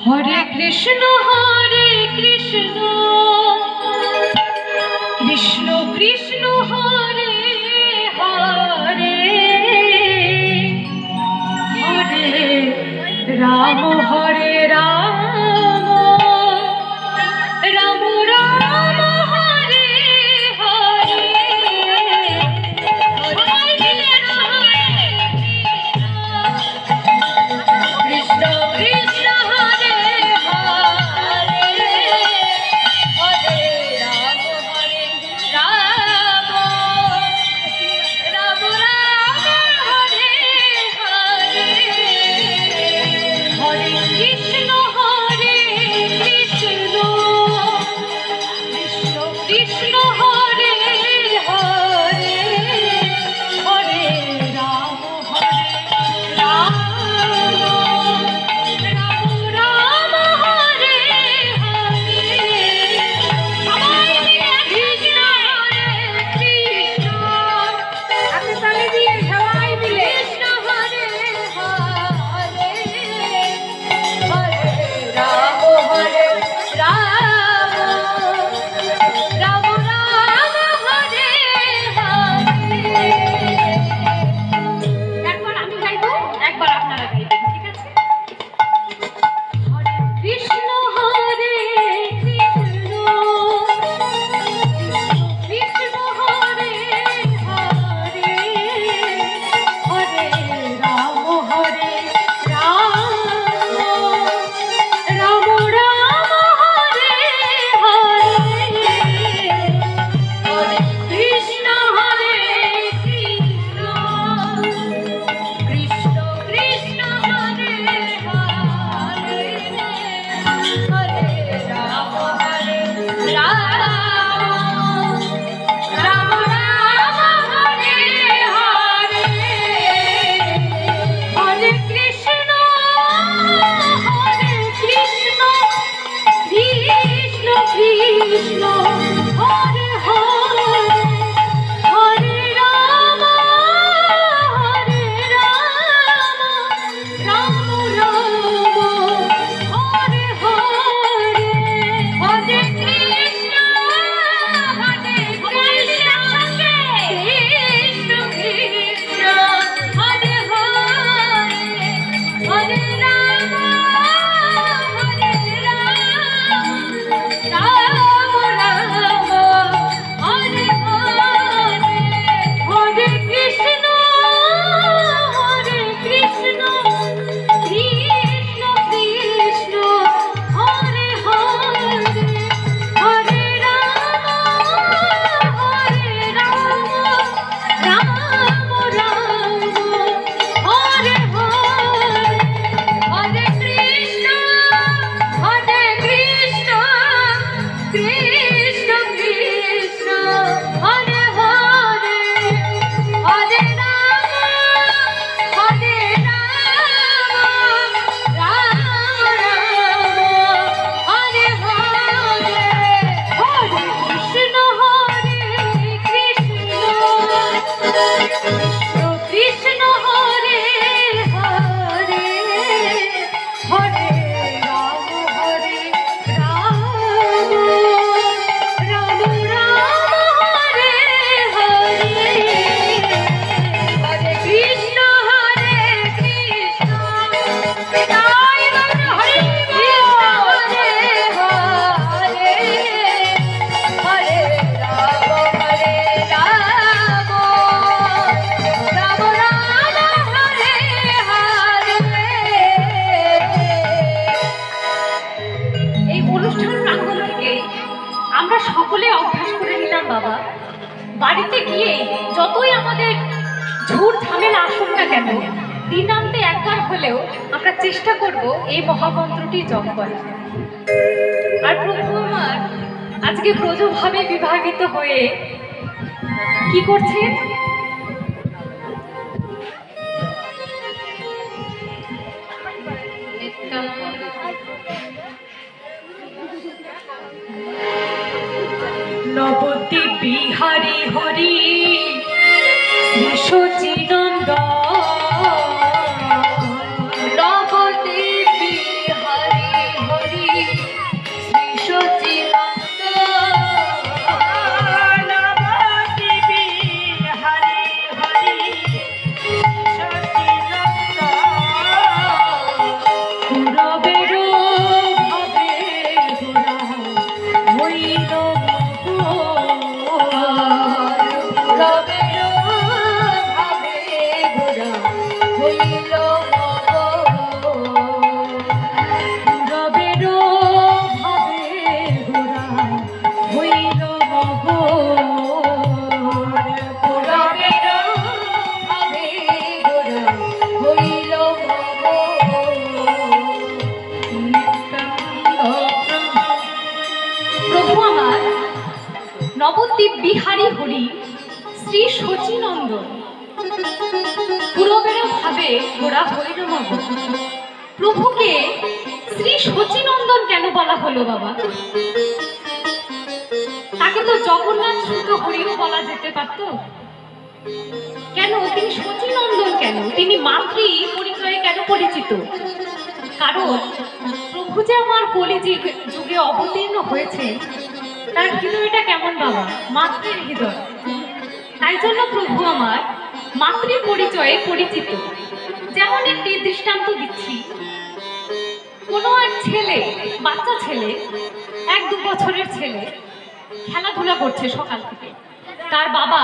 হরে কৃষ্ণ কৃষ্ণ কৃষ্ণ হরে হরে হরে রাম হরে রাম রাম রাম হরে হরে কৃষ্ণ কৃষ্ণ হরে হরে হরে রাম রাম রাম রাম হরে হরে হরে কৃষ্ণ কৃষ্ণ কৃষ্ণ হরে হরে হরে রাম রাম রাম রাম হরে হরে সবাই মিলে কৃষ্ণ কৃষ্ণ হাতে তালি দিয়ে সবাই মিলে কৃষ্ণ হরে হরে হরে রাম রাম রাম রাম হরে হরে। একবার আমি গাইবো, একবার আপনারা গাইবেন, ঠিক আছে? হরে কৃষ্ণ কৃষ্ণ কৃষ্ণ হরে হরে হরে রাম রাম রাম হরে হরে হরে কৃষ্ণ কৃষ্ণ কৃষ্ণ কৃষ্ণ হরে হরে হরে রাম রাম রাম রাম হরে হরে হরে কৃষ্ণ কৃষ্ণ কৃষ্ণ হরে হরে হরে রাম রাম রাম হরে হরে হরে কৃষ্ণ কৃষ্ণ কৃষ্ণ হরে হরে হরে রাম রাম রাম হরে হরে হরে কৃষ্ণ কৃষ্ণ কৃষ্ণ হরে হরে হরে রাম রাম রাম হরে হরে হরে কৃষ্ণ কৃষ্ণ কৃষ্ণ হরে হরে হরে রাম রাম হরে হরে হরে কৃষ্ণ কৃষ্ণ হরে হরে হরে রাম রাম রাম হরে হরে হরে কৃষ্ণ কৃষ্ণ তাই বল হরে হরে হরে হরে রাম রাম রাম হরে হরে। এই অনুষ্ঠান প্রাঙ্গণ থেকে আমরা সকলে অভ্যাস করে নিলাম বাবা, বাড়িতে গিয়ে যতই আমাদের ঝুট ঝামেলা আসুক না কেন, দিনান্তে একবার হলেও আমরা চেষ্টা করব এই মহামন্ত্রটি জপ করার। আর প্রভু আমার আজকে ব্রজভাবে বিভাগিত হয়ে কি করছেন? নবদ্বীপ বিহারী হরি শ্রী সচিনন্দন, নবদ্বীপ বিহারী প্রদীপ বিহারী হরি শ্রী শচীনন্দন পূরবের ভাবে ঘোড়া হইল মগ। প্রভুকে শ্রী শচীনন্দন কেন বলা হলো বাবা? তাকে তো জগন্নাথ শুদ্ধ হরিও বলা যেতে পারত। কেন তিনি শচীনন্দন কেন? তিনি মাতৃ পরিচয়ে কেন পরিচিত? কারণ প্রভু যে আমার যুগে অবতীর্ণ হয়েছে, তার হৃদয়টা কেমন বাবা? মাতৃর হৃদয়। তাই জন্য প্রভু আমার মাতৃ পরিচয়ে পরিচিত। যেমন একটি দৃষ্টান্ত দিচ্ছি, কোনো এক ছেলে, বাচ্চা ছেলে, 1-2 বছরের ছেলে খেলাধুলা করছে সকাল থেকে। তার বাবা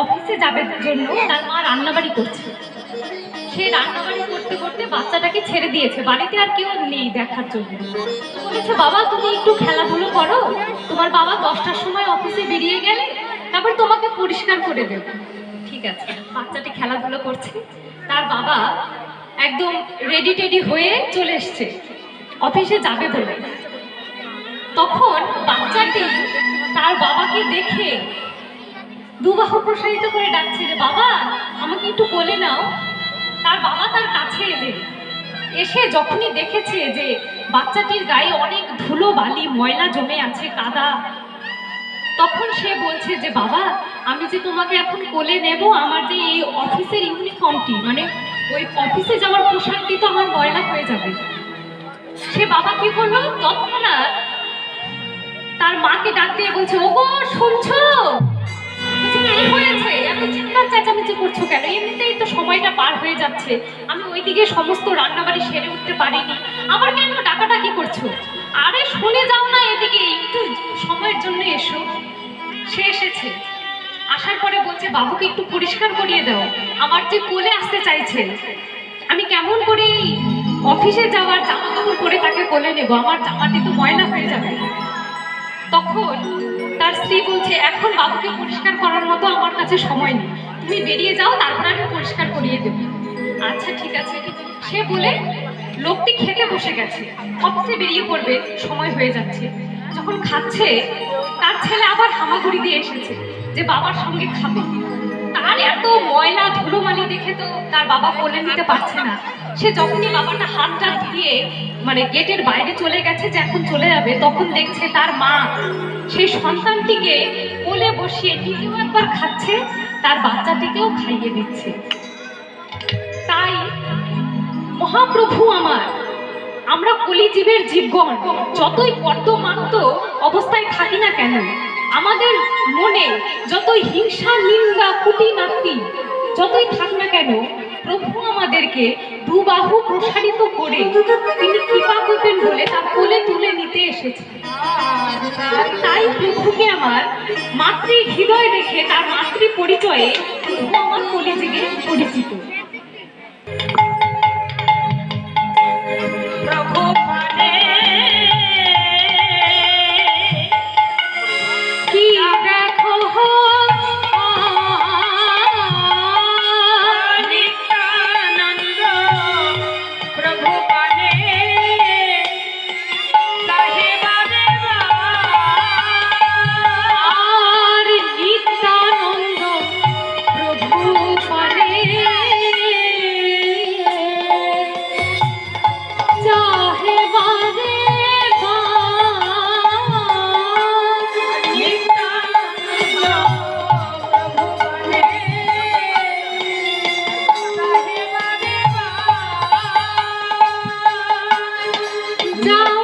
অফিসে যাবে জন্য তার মা রান্নাবাড়ি করছে। সে রান্নাবাড়ি করতে করতে বাচ্চাটাকে ছেড়ে দিয়েছে, বাড়িতে আর কেউ নেই দেখার জন্য। বলেছে, বাবা তুমি একটু খেলাধুলো করো, তোমার বাবা 10টার সময় অফিসে বেরিয়ে গেলে তারপর তোমাকে পরিষ্কার করে দেব। ঠিক আছে, বাচ্চাটি খেলাধুলো করছে। তার বাবা একদম রেডি টেডি হয়ে চলে এসছে অফিসে যাবে বলে। তখন বাচ্চাটি তার বাবাকে দেখে দুবাহু প্রসারিত করে ডাকছে যে, বাবা আমাকে একটু কোলে নাও। তার বাবা তার কাছে এসে যখনই দেখেছে যে বাচ্চাটির গায়ে অনেক ধুলো বালি ময়লা জমে আছে, কাদা, তখন সে বলছে যে, বাবা আমি যে তোমাকে এখন কোলে নেব, আমার যে এই অফিসের ইউনিফর্মটি, মানে ওই অফিসে যাওয়ার পোশাকটি তো আমার ময়লা হয়ে যাবে। সে বাবা কি করলো, তৎক্ষণাৎ তার মাকে ডাক দিয়ে বলছে, ওগো শুনছো? কি হয়েছে? এত চিৎকার চেঁচামেচি করছো কেন? এমনিতেই তো সময়টা পার হয়ে যাচ্ছে, আমি ওইদিকে সমস্ত রান্নাবাড়ি সেরে উঠতে পারিনি, আবার কেন ডাকাডাকি করছো? আরে শুনে যাও না, এদিকে একটু সময়ের জন্য এসো। সে এসেছে, আসার পরে বলছে, বাবুকে একটু পরিষ্কার করিয়ে দাও, আমার যে কোলে আসতে চাইছে, আমি কেমন করে অফিসে যাওয়ার জামা কাপড় পরে তাকে কোলে নেব, আমার জামাটি তো ময়লা হয়ে যাবে। তখন তার স্ত্রী বলছে, এখন বাবুকে পরিষ্কার করার মতো আমার কাছে সময় নেই, তুমি বেরিয়ে যাও, তারপর আমি পরিষ্কার করিয়ে দেব। আচ্ছা ঠিক আছে। সে বলে লোকটি খেতে বসে গেছে, অফিসে বেরিয়ে পড়বে, সময় হয়ে যাচ্ছে। যখন খাচ্ছে, তার ছেলে আবার হামাগুড়ি দিয়ে এসেছে যে বাবার সঙ্গে খাবে। তার এত ময়লা ধুলোমালি দেখে তো তার বাবা কোলে নিতে পারছে না। সে যখনই বাবাটা হাতটা ধুয়ে মানে গেটের বাইরে চলে গেছে যে এখন চলে যাবে, তখন দেখছে তার মা সেই সন্তানটিকে কোলে বসিয়ে নিজেও একবার খাচ্ছে, তার বাচ্চাটিকেও খাইয়ে দিচ্ছে। তাই মহাপ্রভু আমার, আমরা কলিজীবের জীবগণ যতই কর্দমাক্ত অবস্থায় থাকি না কেন, আমাদের মনে যতই হিংসা নিন্দা কুটিনাটি যতই থাক না কেন, প্রভু আমাদেরকে দুবাহু প্রসারিত করে তিনি কৃপা করবেন বলে তার কোলে তুলে নিতে এসেছে। তাই প্রভুকে আমার মাতৃ হৃদয় দেখে, তার মাতৃ পরিচয়ে প্রভু আমার কলিযুগে পরিচিত। जा